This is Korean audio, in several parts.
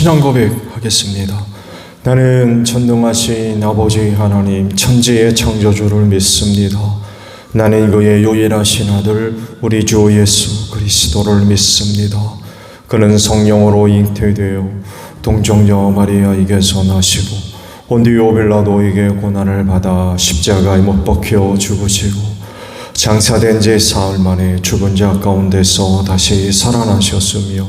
신앙 고백하겠습니다. 나는 전능하신 아버지 하나님 천지의 창조주를 믿습니다. 나는 그의 유일하신 아들 우리 주 예수 그리스도를 믿습니다. 그는 성령으로 잉태되어 동정녀 마리아에게서 나시고 본디오 빌라도에게 고난을 받아 십자가에 못 박혀 죽으시고 장사된 지 사흘 만에 죽은 자 가운데서 다시 살아나셨으며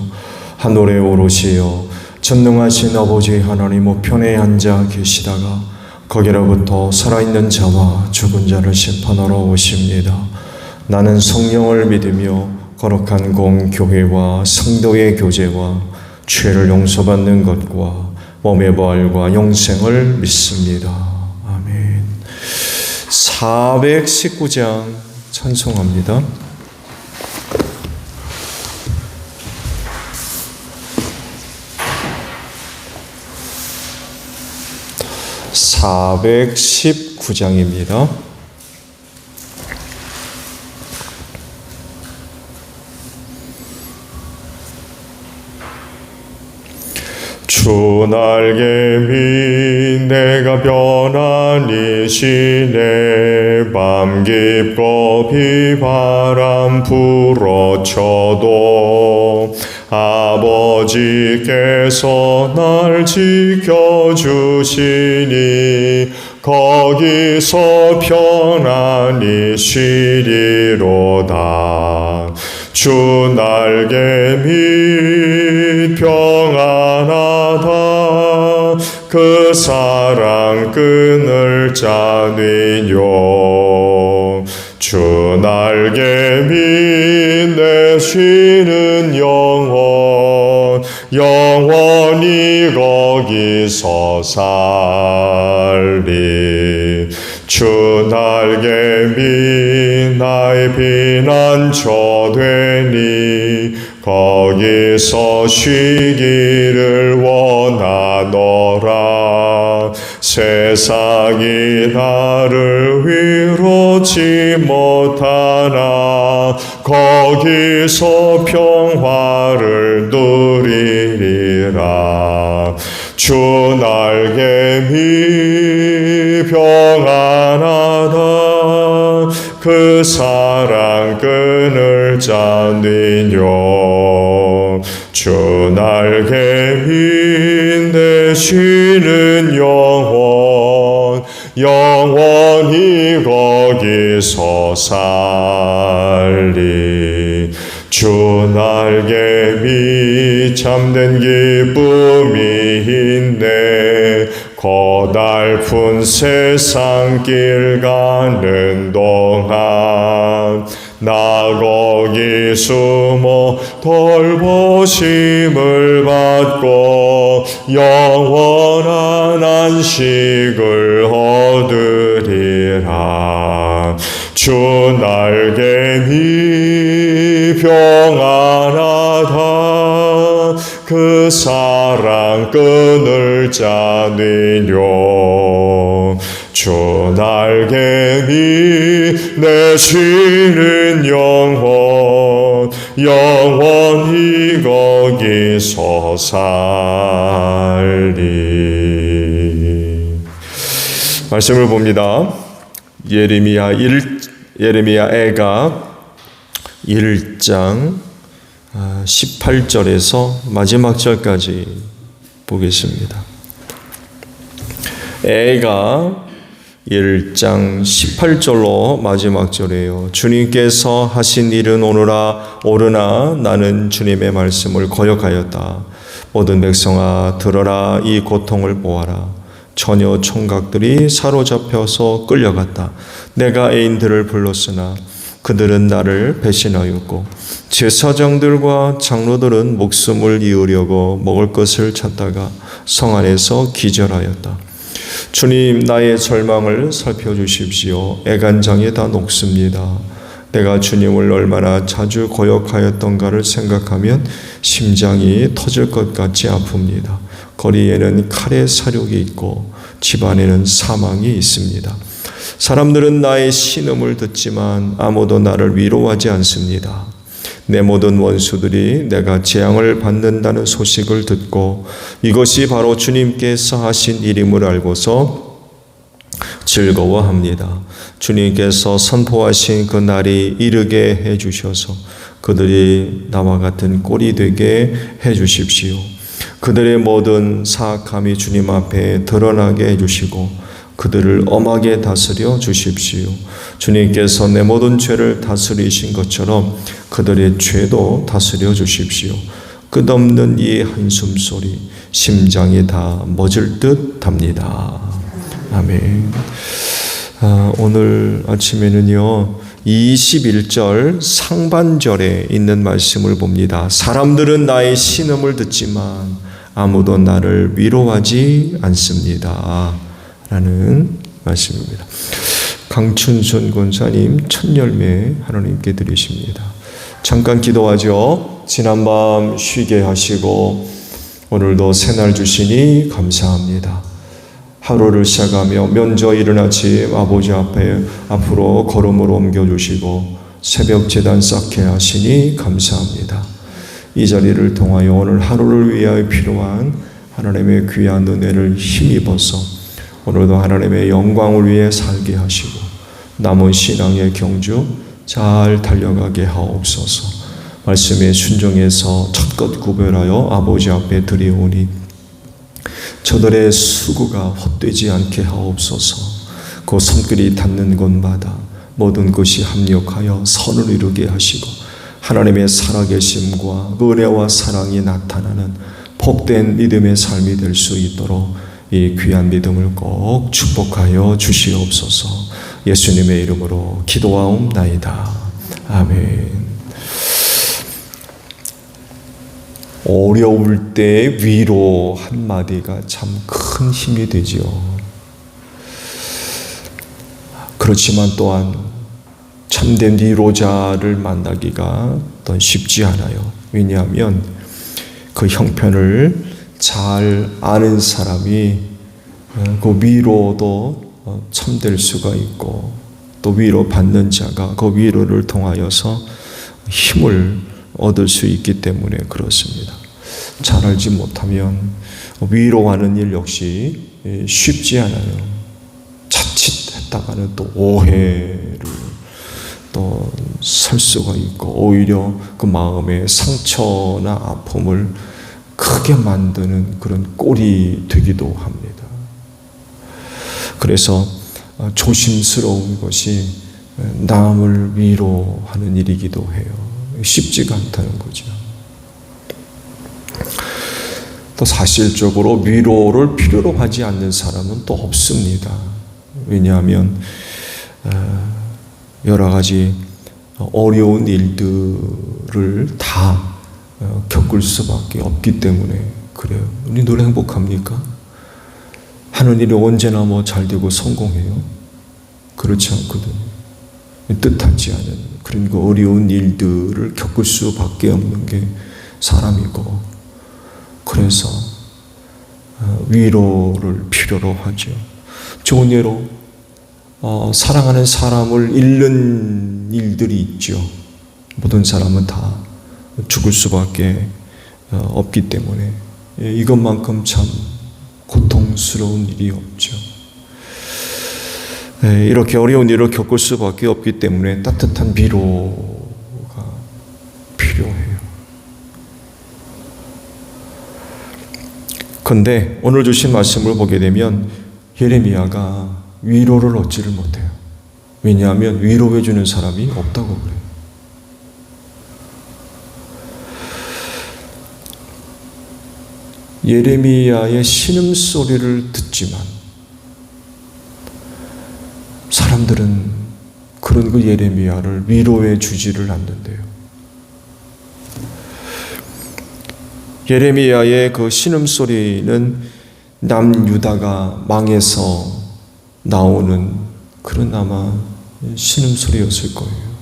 하늘에 오르시어 전능하신 아버지 하나님 우편에 앉아 계시다가 거기로부터 살아있는 자와 죽은 자를 심판하러 오십니다. 나는 성령을 믿으며 거룩한 공교회와 성도의 교제와 죄를 용서받는 것과 몸의 부활과 영생을 믿습니다. 아멘. 419장 찬송합니다. (419장입니다) 주 날개미 내가 변한 이시네 밤 깊고 비바람 불어쳐도 아버지께서 날 지켜주시니 거기서 편안히 쉬리로다. 주 날개미 평안하다. 그 사랑 끈을 짜니요. 주 날개미 내 쉬는 영원히 거기서 살리. 주 날개미 나의 피난처 되니 거기서 쉬기를 원하노라. 세상이 나를 위로치 못하나 거기서 평화를 누리리라. 주 날개미 평안하다. 그 사랑 끈을 짜니요. 주 날개미 내 쉬는 영원히 거기서 살리. 주 날개미 참된 기쁨이 있네. 고달픈 세상 길 가는 동안 나 거기 숨어 돌보심을 받고 영원한 안식을 얻으리라. 주 날개미 평안하다. 그 사랑 끈을 짜니요. 주 날개미 내 쉬는 영원히 거기서 살리. 말씀을 봅니다. 예레미야애가 1장 18절에서 마지막 절까지 보겠습니다. 애가 1장 18절로 마지막 절이에요. 주님께서 하신 일은 오르나 나는 주님의 말씀을 거역하였다. 모든 백성아 들어라. 이 고통을 보아라. 처녀 총각들이 사로잡혀서 끌려갔다. 내가 애인들을 불렀으나 그들은 나를 배신하였고 제사장들과 장로들은 목숨을 이으려고 먹을 것을 찾다가 성 안에서 기절하였다. 주님, 나의 절망을 살펴주십시오. 애간장이 다 녹습니다. 내가 주님을 얼마나 자주 거역하였던가를 생각하면 심장이 터질 것 같이 아픕니다. 거리에는 칼의 사륙이 있고 집안에는 사망이 있습니다. 사람들은 나의 신음을 듣지만 아무도 나를 위로하지 않습니다. 내 모든 원수들이 내가 재앙을 받는다는 소식을 듣고 이것이 바로 주님께서 하신 일임을 알고서 즐거워합니다. 주님께서 선포하신 그 날이 이르게 해주셔서 그들이 나와 같은 꼴이 되게 해주십시오. 그들의 모든 사악함이 주님 앞에 드러나게 해주시고 그들을 엄하게 다스려 주십시오. 주님께서 내 모든 죄를 다스리신 것처럼 그들의 죄도 다스려 주십시오. 끝없는 이 한숨소리 심장이 다 멎을 듯 합니다. 아멘. 오늘 아침에는요 21절 상반절에 있는 말씀을 봅니다. 사람들은 나의 신음을 듣지만 아무도 나를 위로하지 않습니다 라는 말씀입니다. 강춘순 권사님 첫 열매 하나님께 드리십니다. 잠깐 기도하죠. 지난밤 쉬게 하시고 오늘도 새날 주시니 감사합니다. 하루를 시작하며 먼저 이른 아침 아버지 앞에 앞으로 걸음을 옮겨주시고 새벽 제단 쌓게 하시니 감사합니다. 이 자리를 통하여 오늘 하루를 위하여 필요한 하나님의 귀한 은혜를 힘입어서 오늘도 하나님의 영광을 위해 살게 하시고 남은 신앙의 경주 잘 달려가게 하옵소서. 말씀에 순종해서 첫것 구별하여 아버지 앞에 드리오니 저들의 수고가 헛되지 않게 하옵소서. 그 손길이 닿는 곳마다 모든 것이 합력하여 선을 이루게 하시고 하나님의 살아계심과 은혜와 사랑이 나타나는 복된 믿음의 삶이 될 수 있도록 이 귀한 믿음을 꼭 축복하여 주시옵소서. 예수님의 이름으로 기도하옵나이다. 아멘. 어려울 때 위로 한마디가 참 큰 힘이 되지요. 그렇지만 또한 참된 위로자를 만나기가 또 쉽지 않아요. 왜냐하면 그 형편을 잘 아는 사람이 그 위로도 참될 수가 있고 또 위로받는 자가 그 위로를 통하여서 힘을 얻을 수 있기 때문에 그렇습니다. 잘 알지 못하면 위로하는 일 역시 쉽지 않아요. 자칫했다가는 또 오해를 또 살 수가 있고 오히려 그 마음의 상처나 아픔을 크게 만드는 그런 꼴이 되기도 합니다. 그래서 조심스러운 것이 남을 위로하는 일이기도 해요. 쉽지가 않다는 거죠. 또 사실적으로 위로를 필요로 하지 않는 사람은 또 없습니다. 왜냐하면 여러 가지 어려운 일들을 다 겪을 수밖에 없기 때문에 그래요. 우리 늘 행복합니까? 하는 일이 언제나 잘 되고 성공해요? 그렇지 않거든요. 뜻하지 않은 그런 그 어려운 일들을 겪을 수밖에 없는 게 사람이고, 그래서 위로를 필요로 하죠. 좋은 예로 사랑하는 사람을 잃는 일들이 있죠. 모든 사람은 다 죽을 수밖에 없기 때문에 이것만큼 참 고통스러운 일이 없죠. 이렇게 어려운 일을 겪을 수밖에 없기 때문에 따뜻한 위로가 필요해요. 그런데 오늘 주신 말씀을 보게 되면 예레미야가 위로를 얻지를 못해요. 왜냐하면 위로해 주는 사람이 없다고 그래요. 예레미야의 신음소리를 듣지만 사람들은 그런 그 예레미야를 위로해 주지를 않는데요. 예레미야의 그 신음소리는 남유다가 망해서 나오는 그런 아마 신음소리였을 거예요.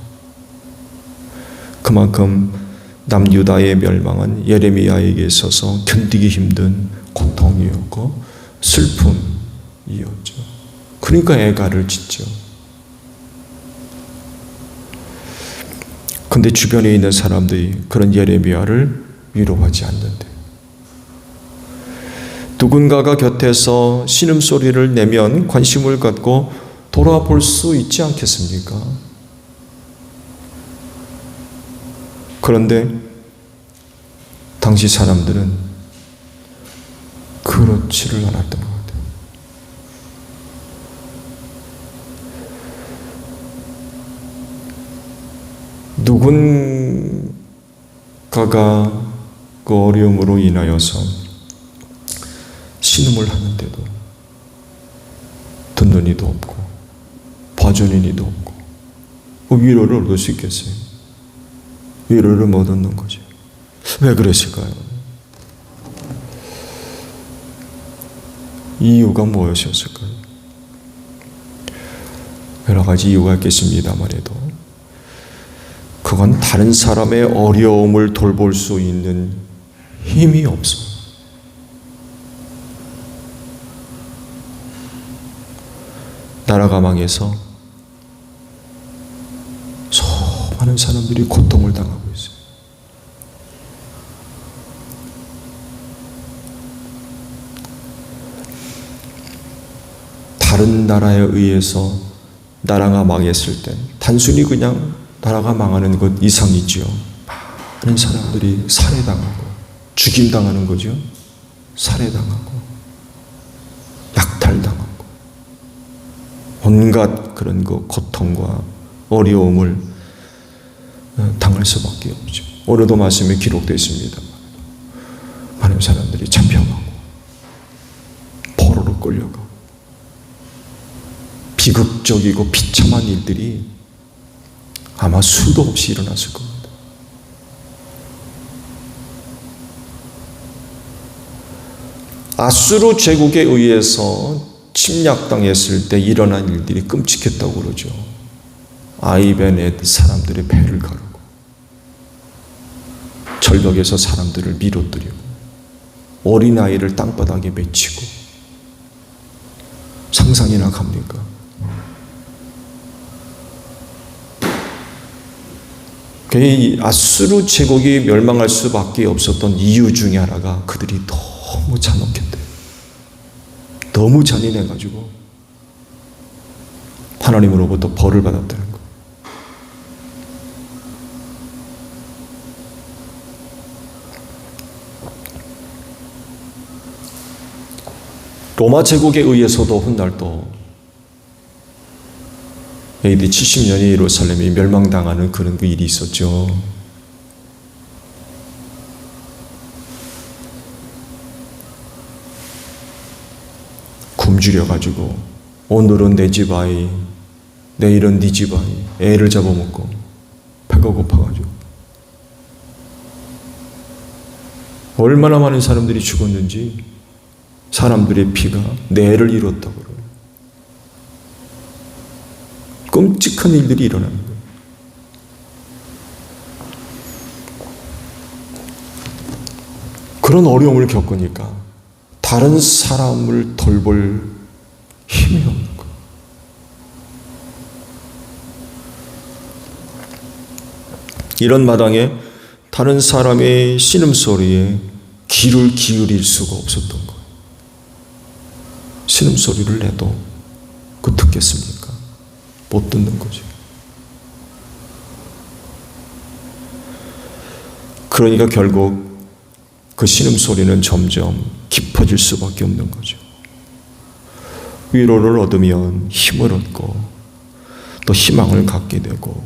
그만큼 남유다의 멸망은 예레미야에게 있어서 견디기 힘든 고통이었고 슬픔이었죠. 그러니까 애가를 짓죠. 근데 주변에 있는 사람들이 그런 예레미야를 위로하지 않는데, 누군가가 곁에서 신음소리를 내면 관심을 갖고 돌아볼 수 있지 않겠습니까? 그런데 당시 사람들은 그렇지를 않았던 것 같아요. 누군가가 그 어려움으로 인하여서 신음을 하는데도 듣는 이도 없고 봐주는 이도 없고 위로를 얻을 수 있겠어요? 위로를 못 얻는 거죠. 왜 그랬을까요? 이유가 무엇이었을까요? 여러 가지 이유가 있겠습니다만 해도 그건 다른 사람의 어려움을 돌볼 수 있는 힘이 없어. 나라가 망해서 수많은 사람들이 고통을 당하고 있어요. 다른 나라에 의해서 나라가 망했을 때 단순히 그냥 나라가 망하는 것 이상이지요. 많은 사람들이 살해당하고 죽임당하는 거죠. 살해당하고 약탈당하고 온갖 그런 그 고통과 어려움을 당할 수밖에 없죠. 오늘도 말씀에 기록되어 있습니다. 많은 사람들이 잡혀가고 포로로 끌려가고 비극적이고 비참한 일들이 아마 수도 없이 일어났을 겁니다. 아수르 제국에 의해서 침략당했을 때 일어난 일들이 끔찍했다고 그러죠. 아이벤의 사람들의 배를 가르고 절벽에서 사람들을 밀어뜨리고 어린아이를 땅바닥에 맺히고 상상이나 갑니까? 이 아수르 제국이 멸망할 수밖에 없었던 이유 중에 하나가 그들이 너무 잔혹했대요. 너무 잔인해가지고 하나님으로부터 벌을 받았다는 거. 로마 제국에 의해서도 훗날 또 AD 70년에 예루살렘이 멸망당하는 그런 그 일이 있었죠. 굶주려가지고 오늘은 내 집 아이, 내일은 네 집 아이, 애를 잡아먹고 배가 고파가지고 얼마나 많은 사람들이 죽었는지 사람들의 피가 내 애를 잃었다고 그래요. 끔찍한 일들이 일어나는 거예요. 그런 어려움을 겪으니까 다른 사람을 돌볼 힘이 없는 거예요. 이런 마당에 다른 사람의 신음소리에 귀를 기울일 수가 없었던 거예요. 신음소리를 내도 그 듣겠습니까? 못 듣는 거죠. 그러니까 결국 그 신음소리는 점점 깊어질 수밖에 없는 거죠. 위로를 얻으면 힘을 얻고 또 희망을 갖게 되고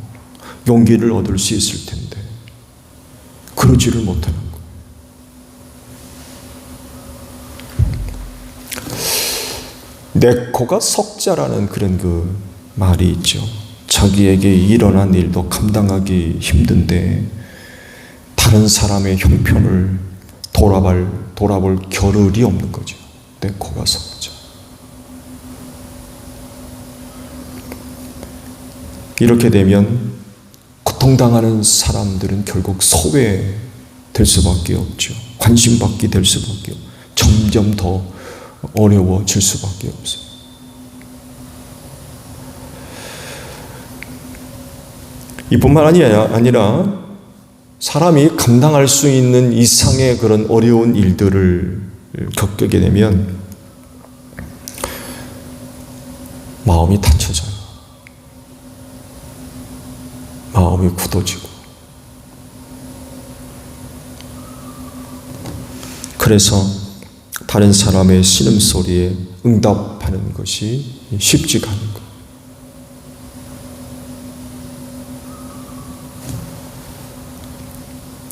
용기를 얻을 수 있을 텐데 그러지를 못하는 거예요. 내 코가 석자라는 그런 그 말이 있죠. 자기에게 일어난 일도 감당하기 힘든데 다른 사람의 형편을 돌아볼 겨를이 없는 거죠. 내 코가 석자. 이렇게 되면 고통당하는 사람들은 결국 소외될 수밖에 없죠. 관심받게 될 수밖에 없고 점점 더 어려워질 수밖에 없어요. 이뿐만 아니라 사람이 감당할 수 있는 이상의 그런 어려운 일들을 겪게 되면 마음이 다쳐져요. 마음이 굳어지고. 그래서 다른 사람의 신음소리에 응답하는 것이 쉽지가 않은 거예요.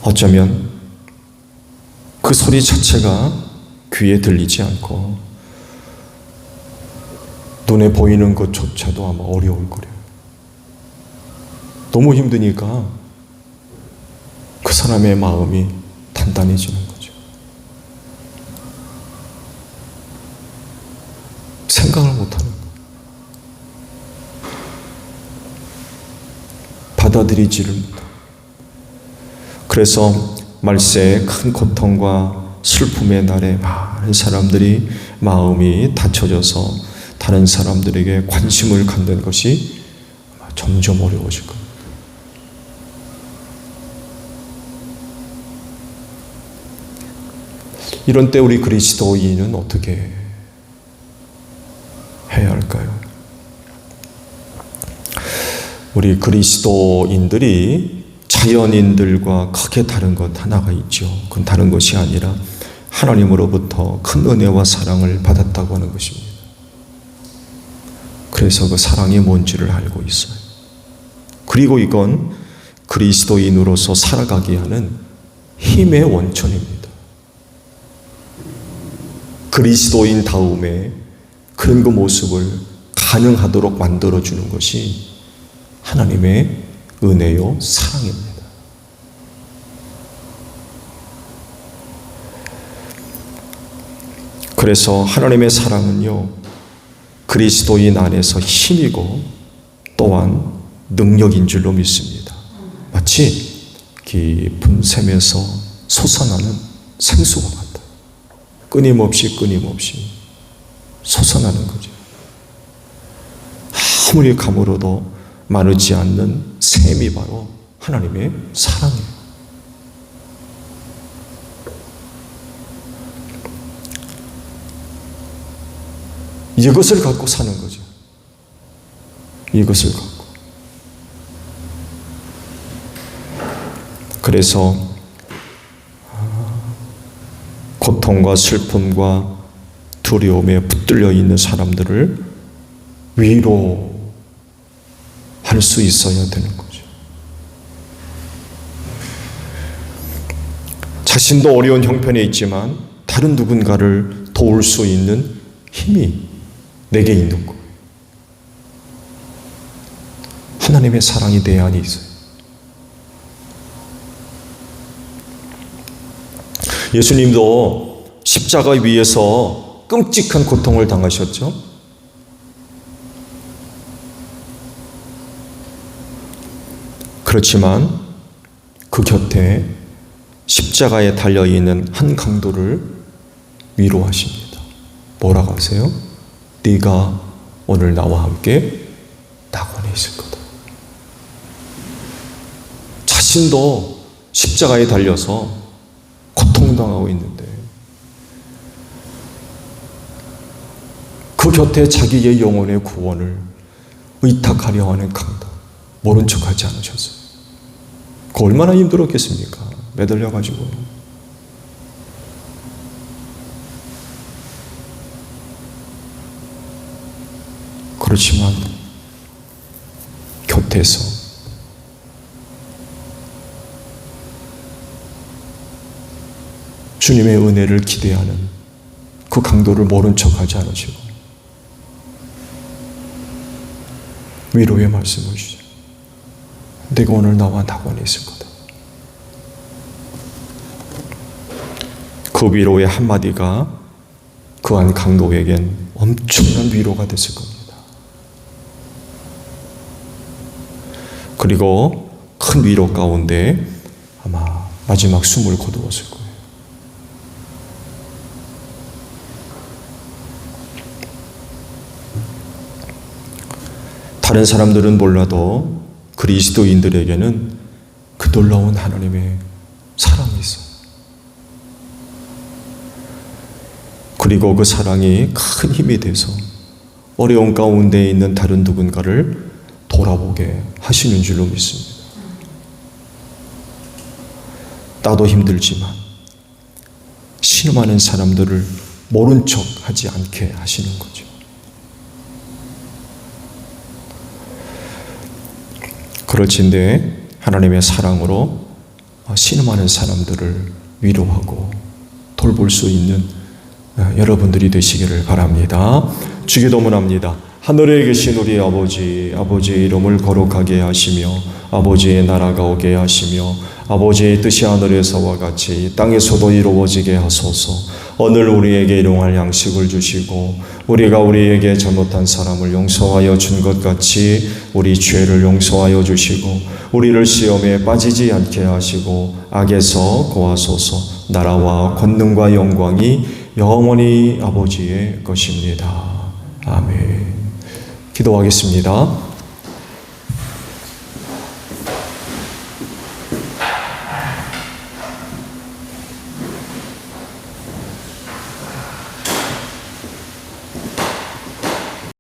어쩌면 그 소리 자체가 귀에 들리지 않고 눈에 보이는 것조차도 아마 어려울 거예요. 너무 힘드니까 그 사람의 마음이 단단해지는 거죠. 생각을 못하는 거예요. 받아들이지를 못해요. 그래서 말세의 큰 고통과 슬픔의 날에 많은 사람들이 마음이 닫혀져서 다른 사람들에게 관심을 갖는 것이 점점 어려워질 겁니다. 이런 때 우리 그리스도인은 어떻게 해야 할까요? 우리 그리스도인들이 자연인들과 크게 다른 것 하나가 있죠. 그건 다른 것이 아니라 하나님으로부터 큰 은혜와 사랑을 받았다고 하는 것입니다. 그래서 그 사랑이 뭔지를 알고 있어요. 그리고 이건 그리스도인으로서 살아가게 하는 힘의 원천입니다. 그리스도인 다음에 그런 그 모습을 가능하도록 만들어주는 것이 하나님의 은혜요 사랑입니다. 그래서 하나님의 사랑은요 그리스도인 안에서 힘이고 또한 능력인 줄로 믿습니다. 마치 깊은 샘에서 솟아나는 생수와 같아요. 끊임없이 솟아나는 거죠. 아무리 가물어도 마르지 않는 샘이 바로 하나님의 사랑이에요. 이것을 갖고 사는 거죠. 이것을 갖고. 그래서 고통과 슬픔과 두려움에 붙들려 있는 사람들을 위로할 수 있어야 되는 거죠. 자신도 어려운 형편에 있지만 다른 누군가를 도울 수 있는 힘이 내게 있는 거예요. 하나님의 사랑이 내 안에 있어요. 예수님도 십자가 위에서 끔찍한 고통을 당하셨죠. 그렇지만 그 곁에 십자가에 달려있는 한 강도를 위로하십니다. 뭐라고 하세요? 네가 오늘 나와 함께 낙원에 있을 거다. 자신도 십자가에 달려서 고통당하고 있는데 그 곁에 자기의 영혼의 구원을 의탁하려 하는 강도 모른 척하지 않으셨어요. 그 얼마나 힘들었겠습니까? 매달려가지고. 그렇지만 곁에서 주님의 은혜를 기대하는 그 강도를 모른 척하지 않으시고 위로의 말씀을 주죠. 내가 오늘 나와 낙원에 있을 거다. 그 위로의 한마디가 그 한 강도에겐 엄청난 위로가 됐을 겁니다. 그리고 큰 위로 가운데 아마 마지막 숨을 거두었을 거예요. 다른 사람들은 몰라도 그리스도인들에게는 그 놀라운 하나님의 사랑이 있어요. 그리고 그 사랑이 큰 힘이 돼서 어려운 가운데 있는 다른 누군가를 돌아보게 하시는 줄로 믿습니다. 나도 힘들지만 신음하는 사람들을 모른 척 하지 않게 하시는 거죠. 그럴진데 하나님의 사랑으로 신음하는 사람들을 위로하고 돌볼 수 있는 여러분들이 되시기를 바랍니다. 주기도문합니다. 하늘에 계신 우리 아버지, 아버지의 이름을 거룩하게 하시며 아버지의 나라가 오게 하시며 아버지의 뜻이 하늘에서와 같이 땅에서도 이루어지게 하소서. 오늘 우리에게 일용할 양식을 주시고 우리가 우리에게 잘못한 사람을 용서하여 준 것 같이 우리 죄를 용서하여 주시고 우리를 시험에 빠지지 않게 하시고 악에서 구하소서. 나라와 권능과 영광이 영원히 아버지의 것입니다. 아멘. 기도하겠습니다.